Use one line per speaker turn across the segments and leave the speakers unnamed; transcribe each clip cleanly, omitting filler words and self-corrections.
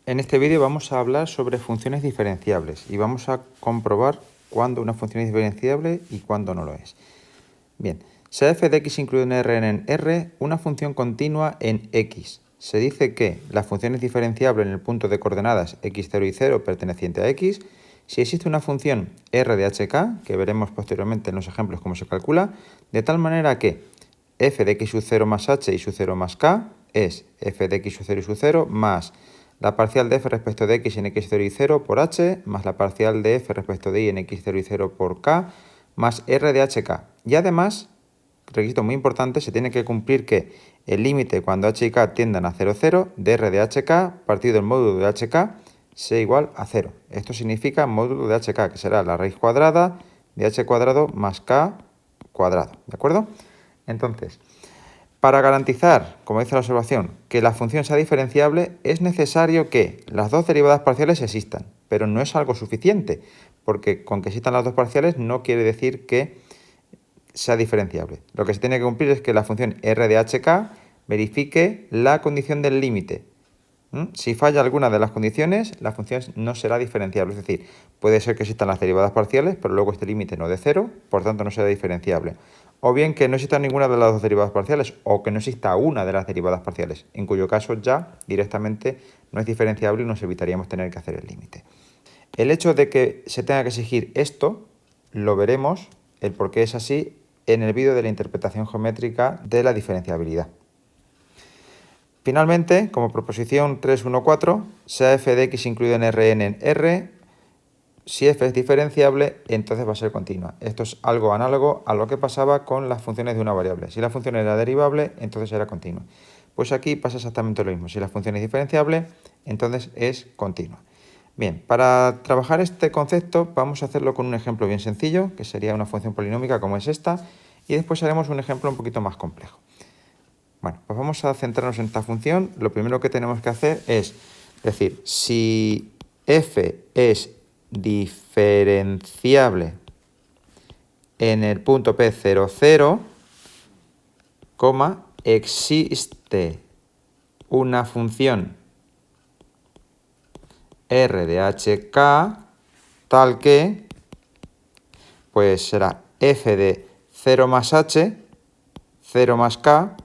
En este vídeo vamos a hablar sobre funciones diferenciables y vamos a comprobar cuándo una función es diferenciable y cuándo no lo es. Bien, sea f de x incluido en R una función continua en x. Se dice que la función es diferenciable en el punto de coordenadas x0 y 0 perteneciente a x si existe una función r de hk, que veremos posteriormente en los ejemplos cómo se calcula, de tal manera que f de x sub 0 más h y sub 0 más k es f de x sub 0 y sub 0 más la parcial de f respecto de x en x0 y 0 por h, más la parcial de f respecto de y en x0 y 0 por k, más r de hk. Y además, requisito muy importante, se tiene que cumplir que el límite cuando h y k tiendan a 0, 0 de r de hk partido del módulo de hk sea igual a 0. Esto significa módulo de hk, que será la raíz cuadrada de h cuadrado más k cuadrado. ¿De acuerdo? Entonces, para garantizar, como dice la observación, que la función sea diferenciable, es necesario que las dos derivadas parciales existan, pero no es algo suficiente, porque con que existan las dos parciales no quiere decir que sea diferenciable. Lo que se tiene que cumplir es que la función r de hk verifique la condición del límite. Si falla alguna de las condiciones, la función no será diferenciable. Es decir, puede ser que existan las derivadas parciales, pero luego este límite no de 0, por tanto no será diferenciable. O bien que no exista ninguna de las dos derivadas parciales, o que no exista una de las derivadas parciales, en cuyo caso ya directamente no es diferenciable y nos evitaríamos tener que hacer el límite. El hecho de que se tenga que exigir esto, lo veremos, el por qué es así, en el vídeo de la interpretación geométrica de la diferenciabilidad. Finalmente, como proposición 3.1.4, sea f de x incluido en Rn en R, si f es diferenciable, entonces va a ser continua. Esto es algo análogo a lo que pasaba con las funciones de una variable. Si la función era derivable, entonces era continua. Pues aquí pasa exactamente lo mismo. Si la función es diferenciable, entonces es continua. Bien, para trabajar este concepto vamos a hacerlo con un ejemplo bien sencillo, que sería una función polinómica como es esta, y después haremos un ejemplo un poquito más complejo. Bueno, pues vamos a centrarnos en esta función. Lo primero que tenemos que hacer es decir, si f es diferenciable en el punto P00, existe una función r de hk tal que, pues será f de 0 más h, 0 más k,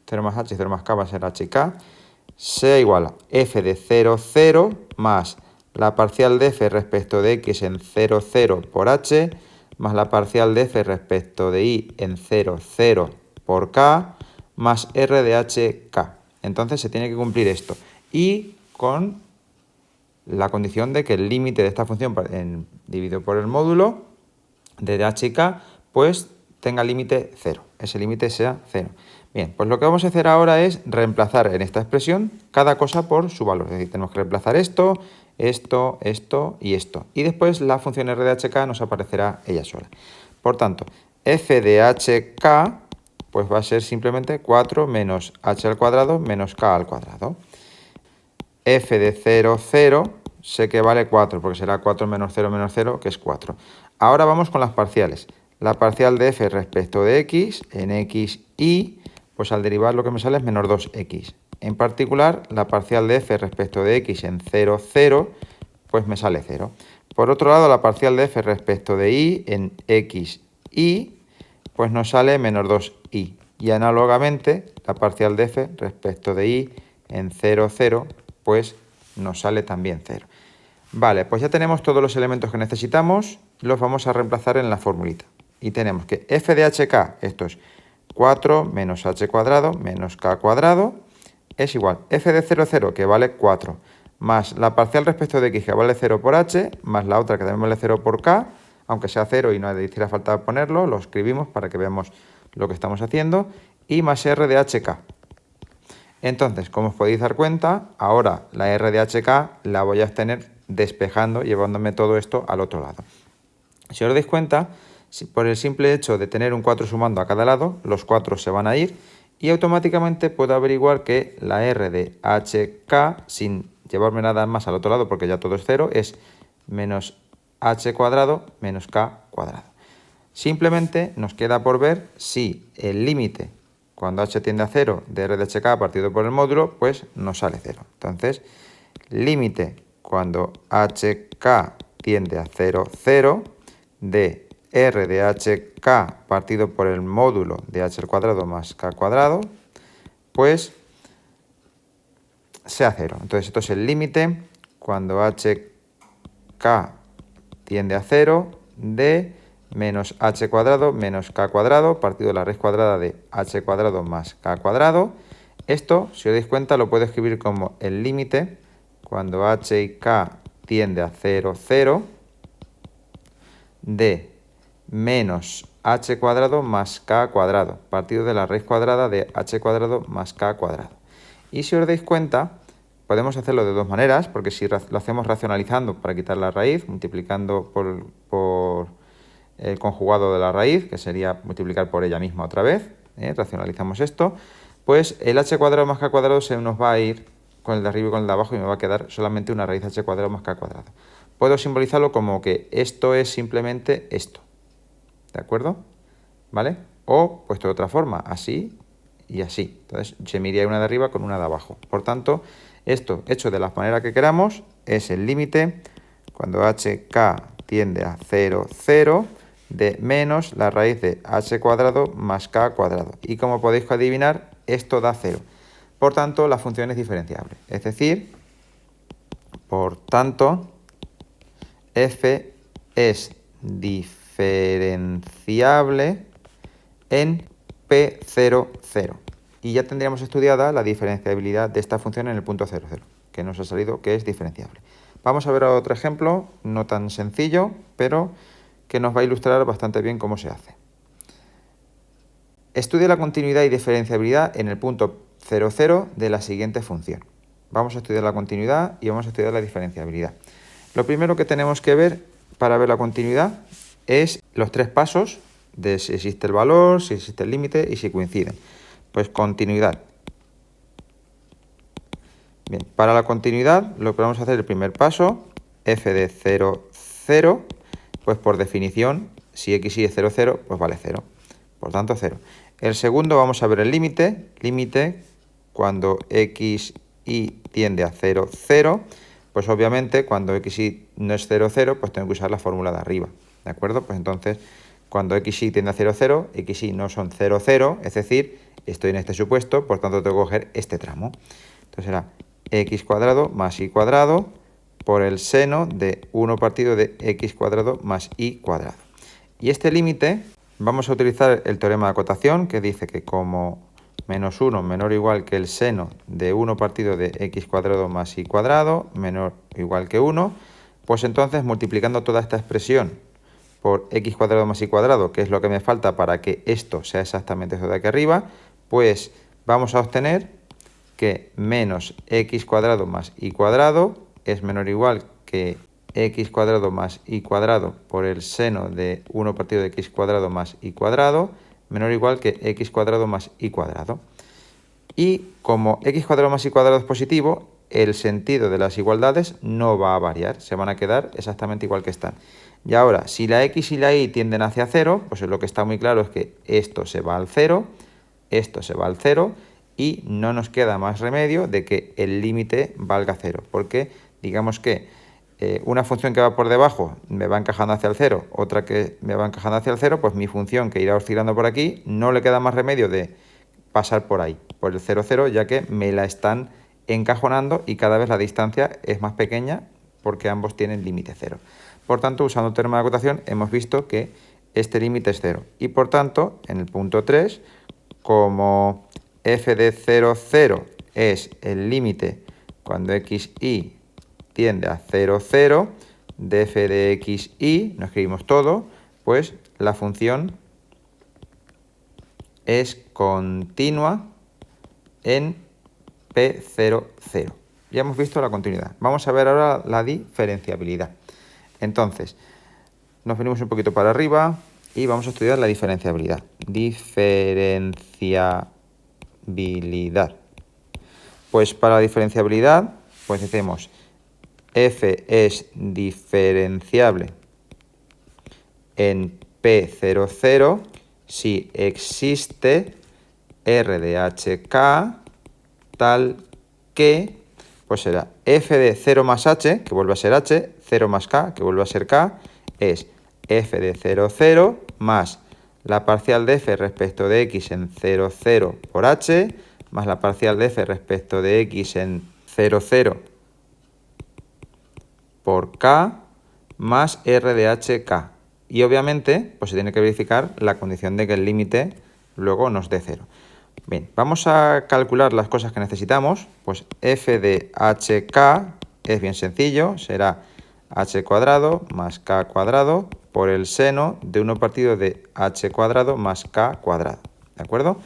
0 más h y 0 más k va a ser h y k, sea igual a f de 0, 0 más la parcial de f respecto de x en 0, 0 por h, más la parcial de f respecto de y en 0, 0 por k, más r de hk. Entonces se tiene que cumplir esto. Y con la condición de que el límite de esta función dividido por el módulo de h y k, pues tenga límite 0. Ese límite sea 0. Bien, pues lo que vamos a hacer ahora es reemplazar en esta expresión cada cosa por su valor. Es decir, tenemos que reemplazar esto, esto, esto y esto. Y después la función r de hk nos aparecerá ella sola. Por tanto, f de hk pues va a ser simplemente 4 menos h al cuadrado menos k al cuadrado. F de 0, 0 sé que vale 4, porque será 4 menos 0, que es 4. Ahora vamos con las parciales. La parcial de f respecto de x en x y, pues al derivar lo que me sale es menos 2x. En particular, la parcial de f respecto de x en 0, 0, pues me sale 0. Por otro lado, la parcial de f respecto de y en x y, pues nos sale menos 2y. Y análogamente, la parcial de f respecto de y en 0, 0, pues nos sale también 0. Vale, pues ya tenemos todos los elementos que necesitamos, los vamos a reemplazar en la formulita. Y tenemos que f de hk, esto es 4 menos h cuadrado menos k cuadrado, es igual f de 0, 0, que vale 4, más la parcial respecto de x, que vale 0 por h, más la otra, que también vale 0 por k, aunque sea 0 y no hiciera falta ponerlo, lo escribimos para que veamos lo que estamos haciendo, y más r de hk. Entonces, como os podéis dar cuenta, ahora la r de hk la voy a obtener despejando, llevándome todo esto al otro lado. Si os dais cuenta, por el simple hecho de tener un 4 sumando a cada lado, los 4 se van a ir y automáticamente puedo averiguar que la r de hk, sin llevarme nada más al otro lado porque ya todo es 0, es menos h cuadrado menos k cuadrado. Simplemente nos queda por ver si el límite cuando h tiende a 0 de r de hk partido por el módulo, pues nos sale 0. Entonces, límite cuando hk tiende a 0, 0 de r de hk partido por el módulo de h al cuadrado más k cuadrado, pues sea 0. Entonces esto es el límite cuando hk tiende a 0 de menos h cuadrado menos k cuadrado partido de la raíz cuadrada de h cuadrado más k cuadrado. Esto, si os dais cuenta, lo puedo escribir como el límite cuando h y k tiende a 0, 0 de menos h cuadrado más k cuadrado partido de la raíz cuadrada de h cuadrado más k cuadrado. Y si os dais cuenta, podemos hacerlo de dos maneras, porque si lo hacemos racionalizando para quitar la raíz, multiplicando por el conjugado de la raíz, que sería multiplicar por ella misma otra vez, racionalizamos esto, pues el h cuadrado más k cuadrado se nos va a ir con el de arriba y con el de abajo y me va a quedar solamente una raíz h cuadrado más k cuadrado. Puedo simbolizarlo como que esto es simplemente esto, ¿de acuerdo? ¿Vale? O, puesto de otra forma, así y así. Entonces, se me iría una de arriba con una de abajo. Por tanto, esto, hecho de la manera que queramos, es el límite cuando hk tiende a 0, 0 de menos la raíz de h cuadrado más k cuadrado. Y como podéis adivinar, esto da 0. Por tanto, la función es diferenciable. Es decir, por tanto, f es diferenciable en P0, 0. Y ya tendríamos estudiada la diferenciabilidad de esta función en el punto 0, 0, que nos ha salido que es diferenciable. Vamos a ver otro ejemplo, no tan sencillo, pero que nos va a ilustrar bastante bien cómo se hace. Estudia la continuidad y diferenciabilidad en el punto 0, 0 de la siguiente función. Vamos a estudiar la continuidad y vamos a estudiar la diferenciabilidad. Lo primero que tenemos que ver para ver la continuidad es los tres pasos de si existe el valor, si existe el límite y si coinciden. Pues continuidad. Bien, para la continuidad lo que vamos a hacer el primer paso, f de 0, 0, pues por definición, si x y es 0, 0, pues vale 0. Por tanto, 0. El segundo vamos a ver el límite, límite cuando x y tiende a 0, 0, pues obviamente cuando x y no es 0, 0, pues tengo que usar la fórmula de arriba, ¿de acuerdo? Pues entonces, cuando x y tiende a 0, 0, x y no son 0, 0, es decir, estoy en este supuesto, por tanto tengo que coger este tramo. Entonces será x cuadrado más y cuadrado por el seno de 1 partido de x cuadrado más y cuadrado. Y este límite vamos a utilizar el teorema de acotación que dice que como menos 1 menor o igual que el seno de 1 partido de x cuadrado más y cuadrado menor o igual que 1, pues entonces multiplicando toda esta expresión por x cuadrado más y cuadrado, que es lo que me falta para que esto sea exactamente eso de aquí arriba, pues vamos a obtener que menos x cuadrado más y cuadrado es menor o igual que x cuadrado más y cuadrado por el seno de 1 partido de x cuadrado más y cuadrado menor o igual que x cuadrado más y cuadrado. Y como x cuadrado más y cuadrado es positivo, el sentido de las igualdades no va a variar, se van a quedar exactamente igual que están. Y ahora, si la x y la y tienden hacia 0, pues lo que está muy claro es que esto se va al 0, esto se va al 0, y no nos queda más remedio de que el límite valga 0, porque digamos que una función que va por debajo me va encajando hacia el 0, otra que me va encajando hacia el 0, pues mi función que irá oscilando por aquí no le queda más remedio de pasar por ahí, por el 0, 0, ya que me la están encajonando y cada vez la distancia es más pequeña porque ambos tienen límite 0. Por tanto, usando el teorema de acotación hemos visto que este límite es 0 y por tanto, en el punto 3, como f de 0, 0 es el límite cuando x y tiende a 0, 0 de f de x y, no escribimos todo, pues la función es continua en P0, 0. Ya hemos visto la continuidad. Vamos a ver ahora la diferenciabilidad. Entonces, nos venimos un poquito para arriba y vamos a estudiar la diferenciabilidad. Diferenciabilidad. Pues para la diferenciabilidad, pues decimos f es diferenciable en P0, 0 si existe R de HK tal que pues será f de 0 más h, que vuelve a ser h, 0 más k, que vuelve a ser k, es f de 0, 0, más la parcial de f respecto de x en 0, 0 por h, más la parcial de f respecto de x en 0, 0 por k, más r de hk. Y obviamente, pues se tiene que verificar la condición de que el límite luego nos dé 0. Bien, vamos a calcular las cosas que necesitamos. Pues f de hk es bien sencillo, será h cuadrado más k cuadrado por el seno de 1 partido de h cuadrado más k cuadrado. ¿De acuerdo?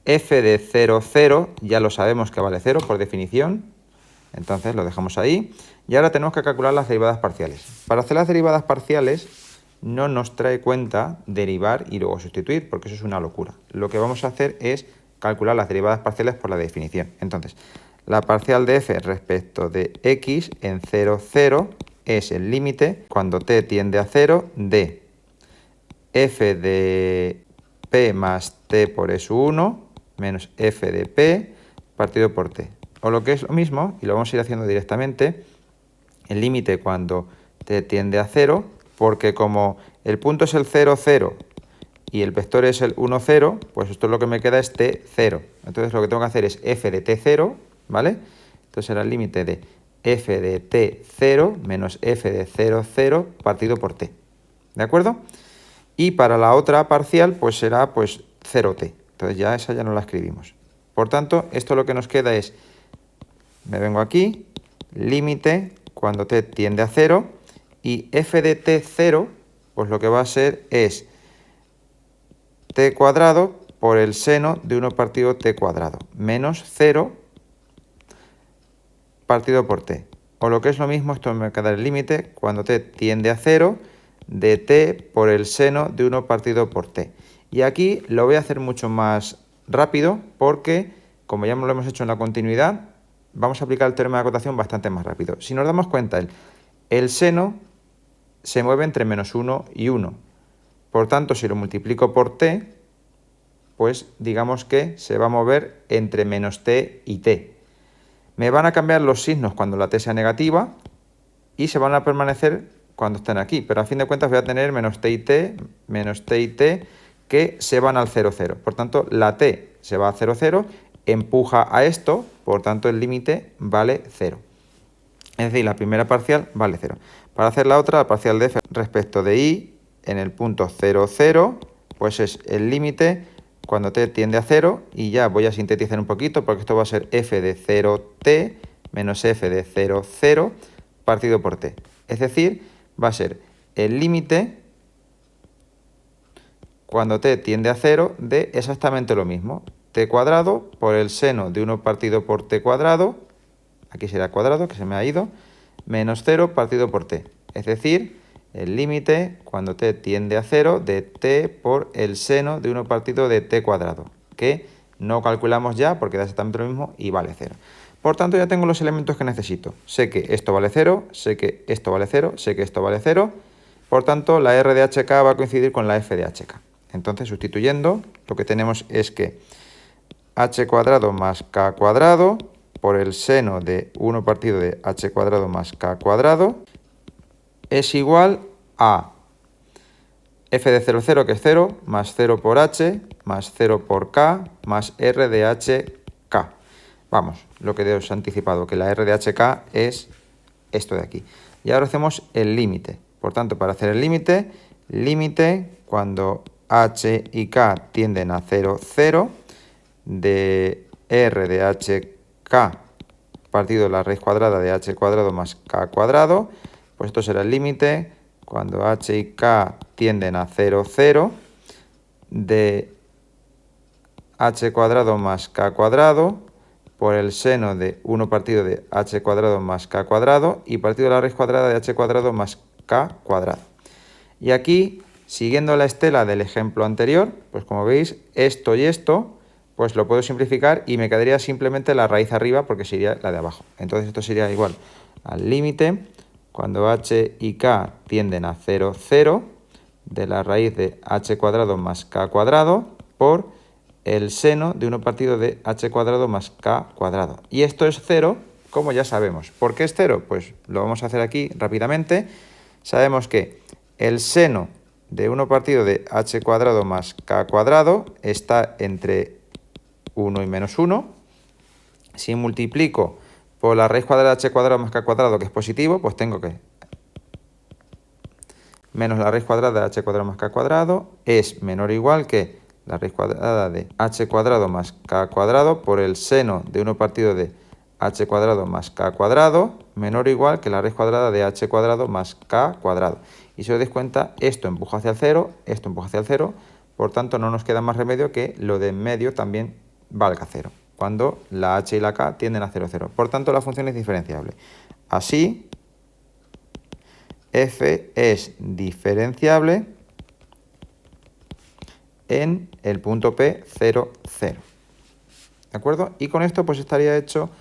F de 0, 0, ya lo sabemos que vale 0 por definición. Entonces lo dejamos ahí. Y ahora tenemos que calcular las derivadas parciales. Para hacer las derivadas parciales no nos trae cuenta derivar y luego sustituir, porque eso es una locura. Lo que vamos a hacer es calcular las derivadas parciales por la definición. Entonces, la parcial de f respecto de x en 0, 0 es el límite, cuando t tiende a 0, de f de p más t por s1 menos f de p partido por t. O lo que es lo mismo, y lo vamos a ir haciendo directamente, el límite cuando t tiende a 0, porque como el punto es el 0, 0 y el vector es el 1, 0, pues esto lo que me queda es t, 0. Entonces lo que tengo que hacer es f de t, 0, ¿vale? Entonces será el límite de f de t, 0 menos f de 0, 0 partido por t. ¿De acuerdo? Y para la otra parcial, pues será pues 0t. Entonces ya esa ya no la escribimos. Por tanto, esto lo que nos queda es, me vengo aquí, límite cuando t tiende a 0, y f de t, 0, pues lo que va a ser es t cuadrado por el seno de 1 partido t cuadrado, menos 0 partido por t. O lo que es lo mismo, esto me queda el límite cuando t tiende a 0, de t por el seno de 1 partido por t. Y aquí lo voy a hacer mucho más rápido porque, como ya lo hemos hecho en la continuidad, vamos a aplicar el teorema de acotación bastante más rápido. Si nos damos cuenta, el seno se mueve entre menos 1 y 1. Por tanto, si lo multiplico por t, pues digamos que se va a mover entre menos t y t. Me van a cambiar los signos cuando la t sea negativa y se van a permanecer cuando estén aquí. Pero a fin de cuentas voy a tener menos t y t que se van al 0, 0. Por tanto, la t se va a 0, 0, empuja a esto, por tanto el límite vale 0. Es decir, la primera parcial vale 0. Para hacer la otra, la parcial de f respecto de y en el punto 0, 0, pues es el límite cuando t tiende a 0, y ya voy a sintetizar un poquito porque esto va a ser f de 0t menos f de 0, 0 partido por t. Es decir, va a ser el límite cuando t tiende a 0 de exactamente lo mismo. T cuadrado por el seno de 1 partido por t cuadrado, aquí será cuadrado, que se me ha ido, menos 0 partido por t. Es decir, el límite cuando t tiende a 0 de t por el seno de 1 partido de t cuadrado, que no calculamos ya porque da exactamente lo mismo y vale 0. Por tanto, ya tengo los elementos que necesito. Sé que esto vale 0, sé que esto vale 0, sé que esto vale 0. Por tanto, la r de hk va a coincidir con la f de hk. Entonces, sustituyendo, lo que tenemos es que h cuadrado más k cuadrado por el seno de 1 partido de h cuadrado más k cuadrado es igual a f de 0, 0, que es 0, más 0 por h, más 0 por k, más r de hk. Vamos, lo que os he anticipado, que la r de hk es esto de aquí. Y ahora hacemos el límite. Por tanto, para hacer el límite, límite cuando h y k tienden a 0, 0, de r de hk partido de la raíz cuadrada de h cuadrado más k cuadrado, pues esto será el límite cuando h y k tienden a 0, 0, de h cuadrado más k cuadrado por el seno de 1 partido de h cuadrado más k cuadrado y partido de la raíz cuadrada de h cuadrado más k cuadrado. Y aquí, siguiendo la estela del ejemplo anterior, pues como veis, esto y esto, pues lo puedo simplificar y me quedaría simplemente la raíz arriba porque sería la de abajo. Entonces esto sería igual al límite cuando h y k tienden a 0, 0, de la raíz de h cuadrado más k cuadrado por el seno de 1 partido de h cuadrado más k cuadrado. Y esto es 0, como ya sabemos. ¿Por qué es 0? Pues lo vamos a hacer aquí rápidamente. Sabemos que el seno de 1 partido de h cuadrado más k cuadrado está entre 1 y menos 1. Si multiplico por la raíz cuadrada de h cuadrado más k cuadrado, que es positivo, pues tengo que menos la raíz cuadrada de h cuadrado más k cuadrado es menor o igual que la raíz cuadrada de h cuadrado más k cuadrado por el seno de 1 partido de h cuadrado más k cuadrado menor o igual que la raíz cuadrada de h cuadrado más k cuadrado. Y si os dais cuenta, esto empuja hacia el 0, esto empuja hacia el 0, por tanto no nos queda más remedio que lo de en medio también valga 0, cuando la h y la k tienden a 0, 0. Por tanto, la función es diferenciable. Así, f es diferenciable en el punto P, 0, 0. ¿De acuerdo? Y con esto pues estaría hecho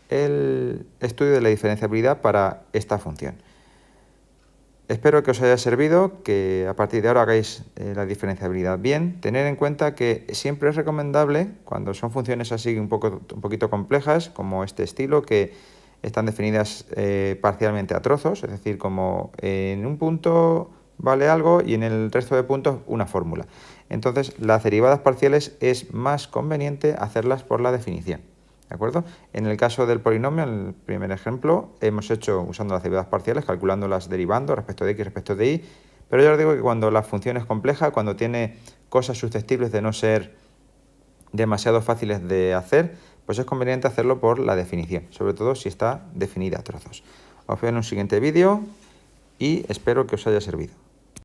el estudio de la diferenciabilidad para esta función. Espero que os haya servido, que a partir de ahora hagáis la diferenciabilidad bien. Tener en cuenta que siempre es recomendable, cuando son funciones así un poquito complejas, como este estilo, que están definidas parcialmente a trozos, es decir, como en un punto vale algo y en el resto de puntos una fórmula. Entonces, las derivadas parciales es más conveniente hacerlas por la definición. ¿De acuerdo? En el caso del polinomio, en el primer ejemplo, hemos hecho usando las derivadas parciales, calculándolas derivando respecto de x, respecto de y, pero yo os digo que cuando la función es compleja, cuando tiene cosas susceptibles de no ser demasiado fáciles de hacer, pues es conveniente hacerlo por la definición, sobre todo si está definida a trozos. Os veo en un siguiente vídeo y espero que os haya servido.